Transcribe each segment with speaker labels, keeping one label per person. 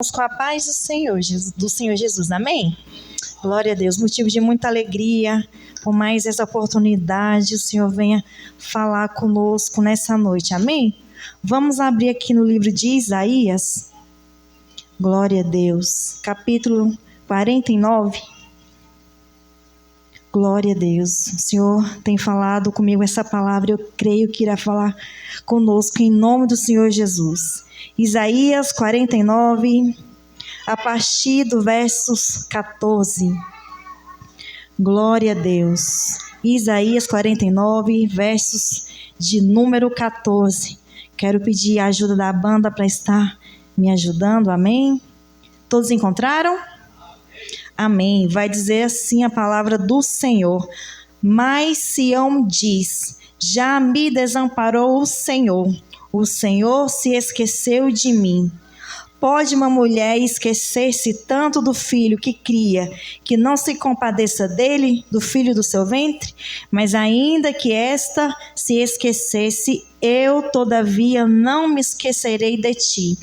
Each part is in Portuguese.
Speaker 1: Com a paz do Senhor Jesus, amém? Glória a Deus, motivo de muita alegria, por mais essa oportunidade, o Senhor venha falar conosco nessa noite, amém? Vamos abrir aqui no livro de Isaías, glória a Deus, capítulo 49, glória a Deus. O Senhor tem falado comigo essa palavra, eu creio que irá falar conosco em nome do Senhor Jesus. Isaías 49, a partir do versos 14. Glória a Deus. Isaías 49, versos de número 14. Quero pedir a ajuda da banda para estar me ajudando, amém? Todos encontraram? Amém. Vai dizer assim a palavra do Senhor. Mas Sião diz: já me desamparou o Senhor se esqueceu de mim. Pode uma mulher esquecer-se tanto do filho que cria, que não se compadeça dele, do filho do seu ventre? Mas ainda que esta se esquecesse, eu todavia não me esquecerei de ti.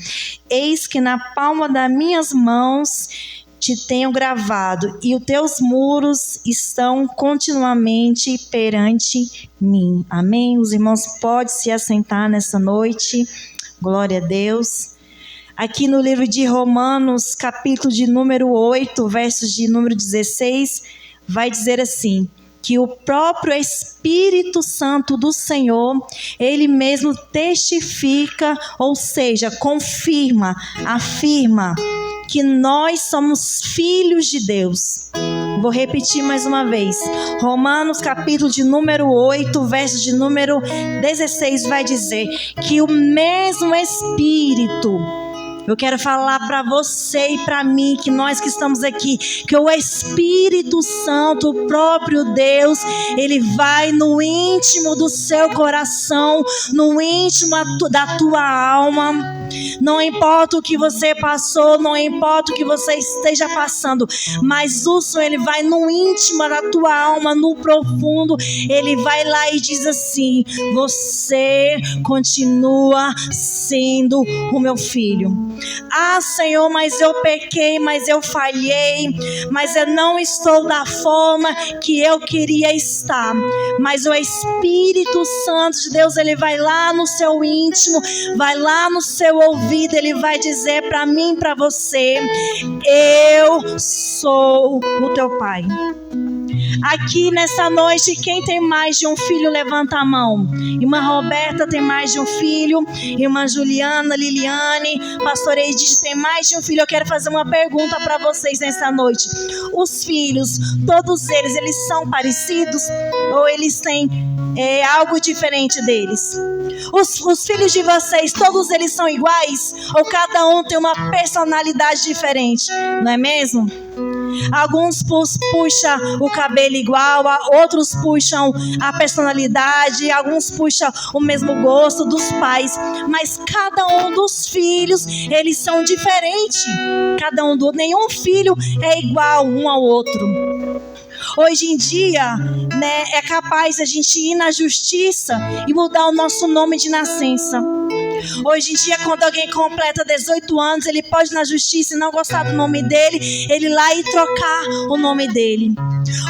Speaker 1: Eis que na palma das minhas mãos te tenho gravado, e os teus muros estão continuamente perante mim. Amém? Os irmãos podem se assentar nessa noite. Glória a Deus. Aqui no livro de Romanos, capítulo de número 8, versos de número 16, vai dizer assim: que o próprio Espírito Santo do Senhor, Ele mesmo testifica, ou seja, confirma, afirma, que nós somos filhos de Deus. Vou repetir mais uma vez. Romanos capítulo de número 8, verso de número 16 vai dizer que o mesmo Espírito, eu quero falar para você e para mim, que nós que estamos aqui, que o Espírito Santo, o próprio Deus, Ele vai no íntimo do seu coração, no íntimo da tua alma. Não importa o que você passou, não importa o que você esteja passando, mas o Senhor, Ele vai no íntimo da tua alma, no profundo. Ele vai lá e diz assim: você continua sendo o meu filho. Ah, Senhor, mas eu pequei, mas eu falhei, mas eu não estou da forma que eu queria estar. Mas o Espírito Santo de Deus, Ele vai lá no seu íntimo, vai lá no seu ouvido, Ele vai dizer para mim e para você: eu sou o teu Pai. Aqui nessa noite, quem tem mais de um filho, levanta a mão. Irmã Roberta tem mais de um filho. Irmã Juliana, Liliane, Pastor Edith tem mais de um filho. Eu quero fazer uma pergunta para vocês nessa noite. Os filhos, todos eles são parecidos? Ou eles têm algo diferente deles? Os filhos de vocês, todos eles são iguais? Ou cada um tem uma personalidade diferente? Não é mesmo? Alguns puxam o cabelo igual, outros puxam a personalidade, alguns puxam o mesmo gosto dos pais, mas cada um dos filhos, eles são diferentes. Nenhum filho é igual um ao outro. Hoje em dia, né, é capaz a gente ir na justiça e mudar o nosso nome de nascença. Hoje em dia, quando alguém completa 18 anos, ele pode ir na justiça e não gostar do nome dele, ele ir lá e trocar o nome dele.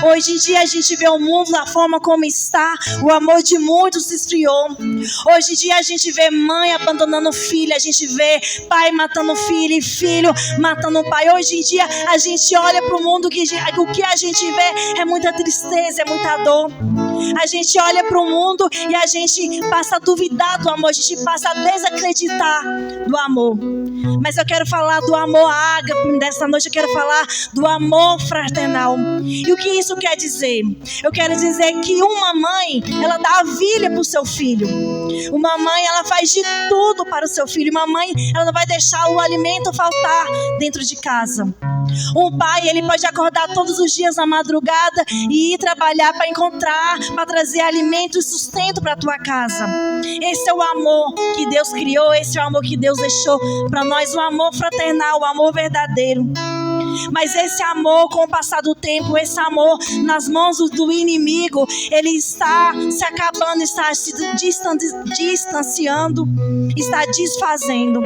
Speaker 1: Hoje em dia, a gente vê o mundo da forma como está, o amor de muitos se esfriou. Hoje em dia, a gente vê mãe abandonando filho, a gente vê pai matando filho e filho matando pai. Hoje em dia, a gente olha para o mundo, o que a gente vê é muita tristeza, é muita dor. A gente olha para o mundo e a gente passa a duvidar do amor, a gente passa a desacreditar do amor. Mas eu quero falar do amor ágape dessa noite, eu quero falar do amor fraternal. E o que isso quer dizer? Eu quero dizer que uma mãe, ela dá a vida para o seu filho. Uma mãe, ela faz de tudo para o seu filho. Uma mãe, ela não vai deixar o alimento faltar dentro de casa. Um pai, ele pode acordar todos os dias na madrugada e ir trabalhar para encontrar, para trazer alimento e sustento para a tua casa. Esse é o amor que Deus criou, esse é o amor que Deus deixou para nós, o amor fraternal, o amor verdadeiro. Mas esse amor, com o passar do tempo, esse amor nas mãos do inimigo, ele está se acabando, está se distanciando, está desfazendo.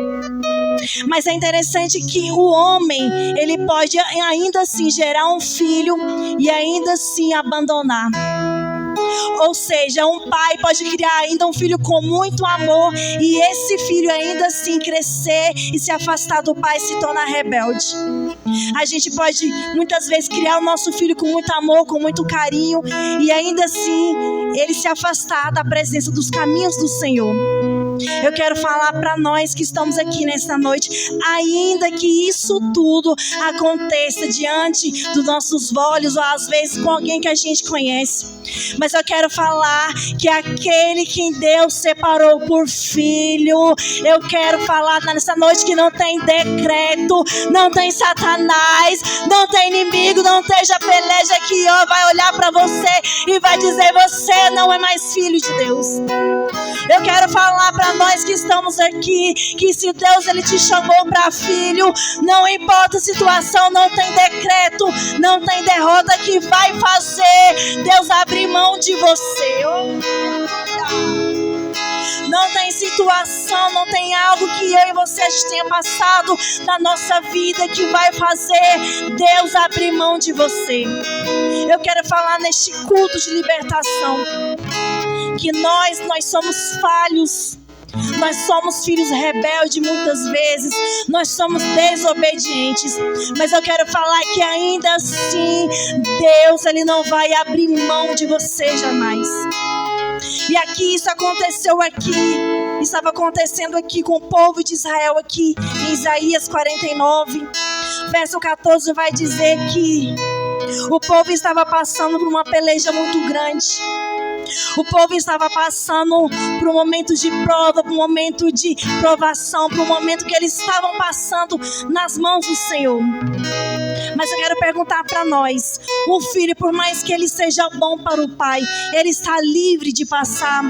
Speaker 1: Mas é interessante que o homem, ele pode ainda assim gerar um filho e ainda assim abandonar. Ou seja, um pai pode criar ainda um filho com muito amor e esse filho ainda assim crescer e se afastar do pai e se tornar rebelde. A gente pode muitas vezes criar o nosso filho com muito amor, com muito carinho e ainda assim ele se afastar da presença dos caminhos do Senhor. Eu quero falar para nós que estamos aqui nesta noite, ainda que isso tudo aconteça diante dos nossos olhos ou às vezes com alguém que a gente conhece, mas eu quero falar que aquele que Deus separou por filho, eu quero falar nessa noite que não tem decreto, não tem Satanás, não tem inimigo, não esteja peleja que vai olhar para você e vai dizer: você não é mais filho de Deus. Eu quero falar para nós que estamos aqui, que se Deus ele te chamou para filho, não importa a situação, não tem decreto, não tem derrota que vai fazer Deus abrir mão de você. Não tem situação, não tem algo que eu e você a gente tenha passado na nossa vida que vai fazer Deus abrir mão de você. Eu quero falar neste culto de libertação que nós somos falhos. Nós somos filhos rebeldes muitas vezes, nós somos desobedientes, mas eu quero falar que ainda assim Deus ele não vai abrir mão de você jamais. E aqui isso aconteceu aqui, estava acontecendo aqui com o povo de Israel aqui em Isaías 49, verso 14 vai dizer que o povo estava passando por uma peleja muito grande. O povo estava passando por um momento de prova, por um momento de provação, por um momento que eles estavam passando nas mãos do Senhor. Mas eu quero perguntar para nós, o filho, por mais que ele seja bom para o pai, ele está livre de passar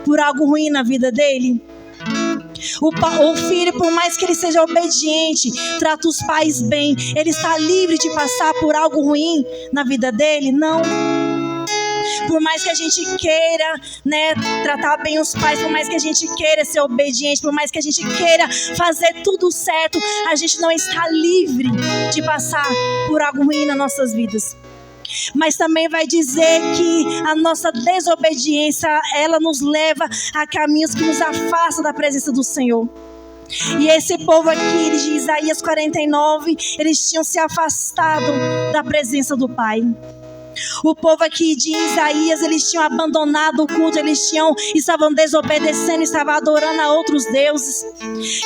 Speaker 1: por algo ruim na vida dele? O filho, por mais que ele seja obediente, trata os pais bem, ele está livre de passar por algo ruim na vida dele? Não. Por mais que a gente queira, tratar bem os pais, por mais que a gente queira ser obediente, por mais que a gente queira fazer tudo certo, a gente não está livre de passar por algo ruim nas nossas vidas. Mas também vai dizer que a nossa desobediência, ela nos leva a caminhos que nos afastam da presença do Senhor. E esse povo aqui de Isaías 49, eles tinham se afastado da presença do Pai. O povo aqui de Isaías, eles tinham abandonado o culto, estavam desobedecendo, estavam adorando a outros deuses.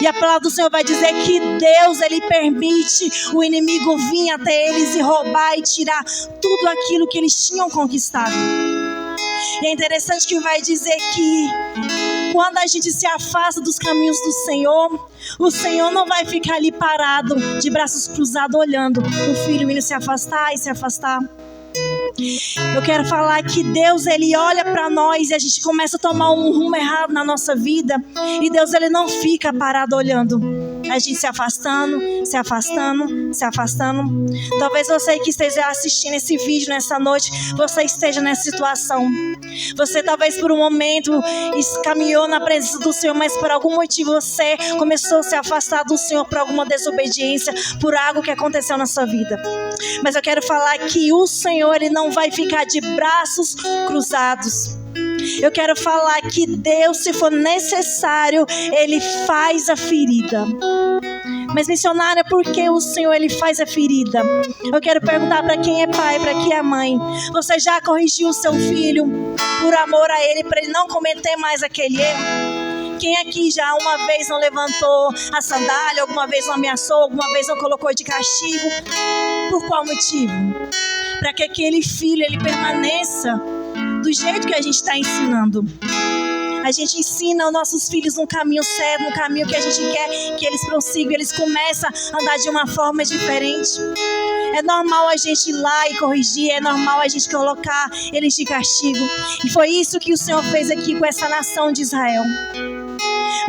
Speaker 1: E a palavra do Senhor vai dizer que Deus, ele permite o inimigo vir até eles e roubar e tirar tudo aquilo que eles tinham conquistado. E é interessante que vai dizer que quando a gente se afasta dos caminhos do Senhor, o Senhor não vai ficar ali parado, de braços cruzados, olhando o filho indo se afastar e se afastar. Eu quero falar que Deus, ele olha para nós e a gente começa a tomar um rumo errado na nossa vida, e Deus, ele não fica parado olhando a gente se afastando. Talvez você que esteja assistindo esse vídeo nessa noite, você esteja nessa situação. Você talvez por um momento caminhou na presença do Senhor, mas por algum motivo você começou a se afastar do Senhor por alguma desobediência, por algo que aconteceu na sua vida. Mas eu quero falar que o Senhor, ele não vai ficar de braços cruzados. Eu quero falar que Deus, se for necessário, ele faz a ferida. Mas missionária, por que o Senhor ele faz a ferida? Eu quero perguntar para quem é pai, para quem é mãe. Você já corrigiu o seu filho por amor a ele, para ele não cometer mais aquele erro? Quem aqui já uma vez não levantou a sandália, alguma vez não ameaçou, alguma vez não colocou de castigo? Por qual motivo? Para que aquele filho ele permaneça do jeito que a gente está ensinando. A gente ensina os nossos filhos no caminho certo, no caminho que a gente quer que eles prossigam, eles começam a andar de uma forma diferente. É normal a gente ir lá e corrigir, é normal a gente colocar eles de castigo. E foi isso que o Senhor fez aqui com essa nação de Israel.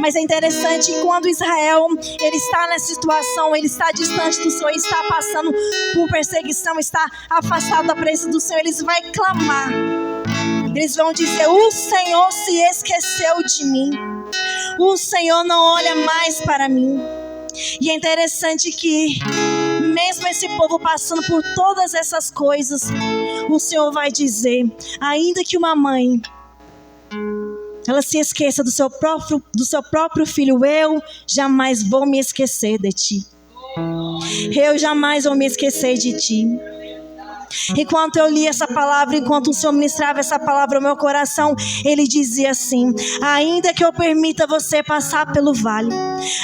Speaker 1: Mas é interessante que quando Israel ele está nessa situação, ele está distante do Senhor, está passando por perseguição, está afastado da presença do Senhor, eles vão clamar. Eles vão dizer: o Senhor se esqueceu de mim. O Senhor não olha mais para mim. E é interessante que, mesmo esse povo passando por todas essas coisas, o Senhor vai dizer: ainda que uma mãe ela se esqueça do seu próprio filho, eu jamais vou me esquecer de ti. Eu jamais vou me esquecer de ti. Enquanto eu li essa palavra, enquanto o Senhor ministrava essa palavra ao meu coração, Ele dizia assim: ainda que eu permita você passar pelo vale,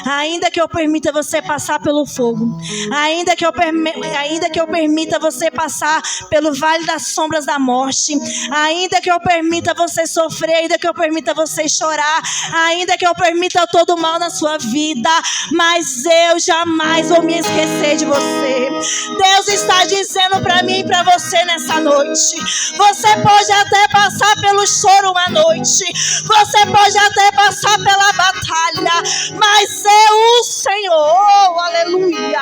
Speaker 1: ainda que eu permita você passar pelo fogo, ainda que eu permita você passar pelo vale das sombras da morte, ainda que eu permita você sofrer, ainda que eu permita você chorar, ainda que eu permita todo mal na sua vida, mas eu jamais vou me esquecer de você. Deus está dizendo para mim e para você nessa noite: você pode até passar pelo choro uma noite, você pode até passar pela batalha, mas eu, o Senhor, aleluia,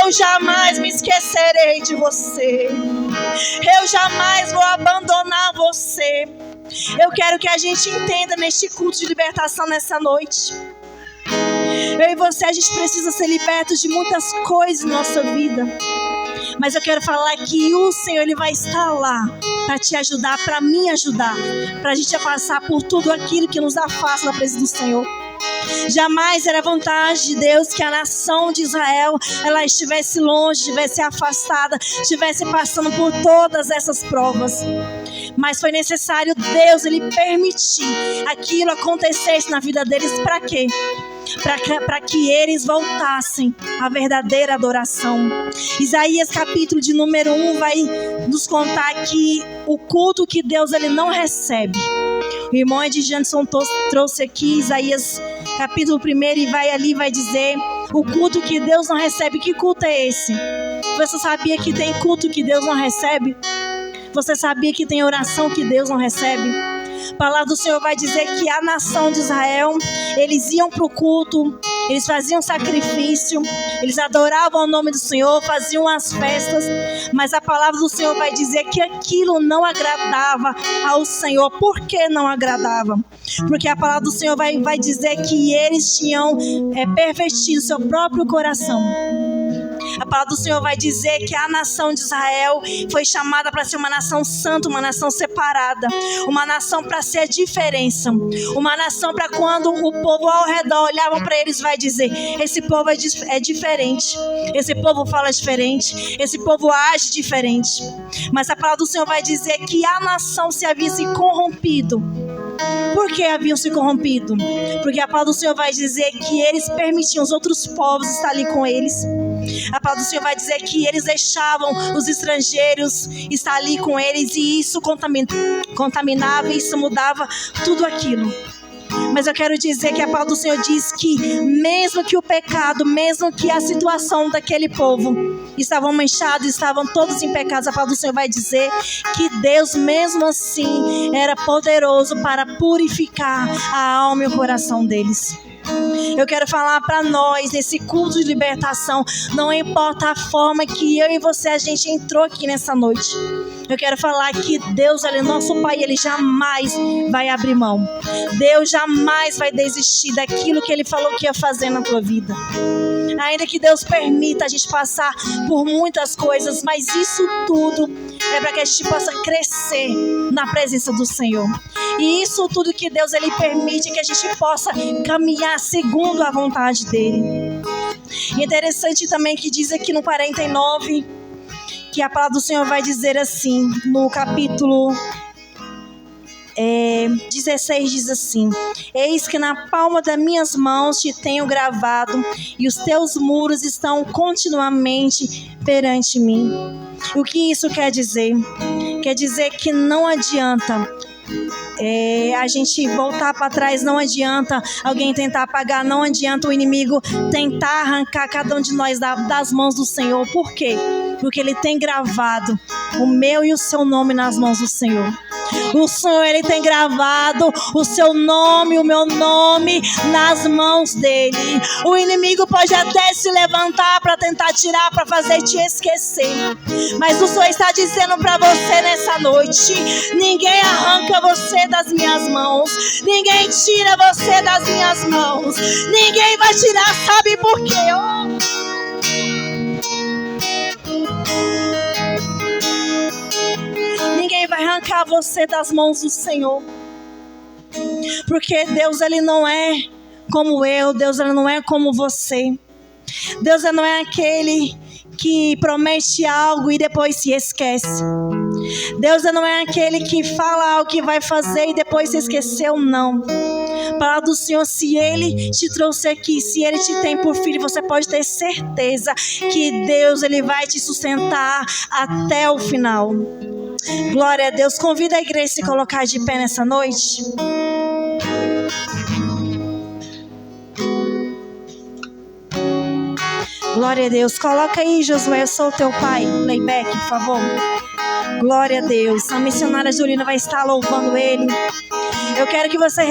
Speaker 1: eu jamais me esquecerei de você, eu jamais vou abandonar você. Eu quero que a gente entenda neste culto de libertação nessa noite, eu e você, a gente precisa ser libertos de muitas coisas na nossa vida. Mas eu quero falar que o Senhor, Ele vai estar lá para te ajudar, para me ajudar, para a gente passar por tudo aquilo que nos afasta da presença do Senhor. Jamais era vontade de Deus que a nação de Israel ela estivesse longe, estivesse afastada, estivesse passando por todas essas provas. Mas foi necessário Deus, Ele permitir aquilo acontecesse na vida deles. Para quê? Para que eles voltassem à verdadeira adoração. Isaías capítulo de número 1 vai nos contar que o culto que Deus ele não recebe. O irmão Ed Janson trouxe aqui Isaías capítulo 1 e vai dizer o culto que Deus não recebe. Que culto é esse? Você sabia que tem culto que Deus não recebe? Você sabia que tem oração que Deus não recebe? A palavra do Senhor vai dizer que a nação de Israel, eles iam para o culto, eles faziam sacrifício, eles adoravam o nome do Senhor, faziam as festas, mas a palavra do Senhor vai dizer que aquilo não agradava ao Senhor. Por que não agradava? Porque a palavra do Senhor vai dizer que eles tinham pervertido seu próprio coração. A palavra do Senhor vai dizer que a nação de Israel foi chamada para ser uma nação santa, uma nação separada, uma nação para ser a diferença, uma nação para quando o povo ao redor olhava para eles, vai dizer: esse povo é diferente, esse povo fala diferente, esse povo age diferente. Mas a palavra do Senhor vai dizer que a nação se havia se corrompido. Por que haviam se corrompido? Porque a palavra do Senhor vai dizer que eles permitiam os outros povos estar ali com eles. A palavra do Senhor vai dizer que eles deixavam os estrangeiros estar ali com eles, e isso contaminava, isso mudava tudo aquilo. Mas eu quero dizer que a palavra do Senhor diz que mesmo que o pecado, mesmo que a situação daquele povo estavam manchados, estavam todos em pecados, a palavra do Senhor vai dizer que Deus mesmo assim era poderoso para purificar a alma e o coração deles. Eu quero falar para nós nesse culto de libertação, não importa a forma que eu e você a gente entrou aqui nessa noite, eu quero falar que Deus, Ele é nosso Pai, Ele jamais vai abrir mão. Deus jamais vai desistir daquilo que Ele falou que ia fazer na tua vida. Ainda que Deus permita a gente passar por muitas coisas, mas isso tudo é para que a gente possa crescer na presença do Senhor. E isso tudo que Deus Ele permite que a gente possa caminhar segundo a vontade dEle. E é interessante também que diz aqui no 49, que a palavra do Senhor vai dizer assim, no capítulo 16 diz assim: eis que na palma das minhas mãos te tenho gravado, e os teus muros estão continuamente perante mim. O que isso quer dizer? Quer dizer que não adianta a gente voltar para trás, não adianta alguém tentar apagar, não adianta o inimigo tentar arrancar cada um de nós das mãos do Senhor. Por quê? Porque Ele tem gravado o meu e o seu nome nas mãos do Senhor. O Senhor, Ele tem gravado o seu nome, o meu nome nas mãos dele. O inimigo pode até se levantar para tentar tirar, para fazer te esquecer. Mas o Senhor está dizendo para você nessa noite: ninguém arranca você das minhas mãos. Ninguém tira você das minhas mãos. Ninguém vai tirar, sabe por quê? Ninguém vai arrancar você das mãos do Senhor. Porque Deus, Ele não é como eu. Deus, Ele não é como você. Deus, Ele não é aquele que promete algo e depois se esquece. Deus, Ele não é aquele que fala algo que vai fazer e depois se esqueceu, não. A palavra do Senhor, se Ele te trouxe aqui, se Ele te tem por filho, você pode ter certeza que Deus, Ele vai te sustentar até o final. Glória a Deus. Convida a igreja a se colocar de pé nessa noite. Glória a Deus. Coloca aí, Josué, eu sou o teu pai. Playback, por favor. Glória a Deus. A missionária Julina vai estar louvando Ele. Eu quero que você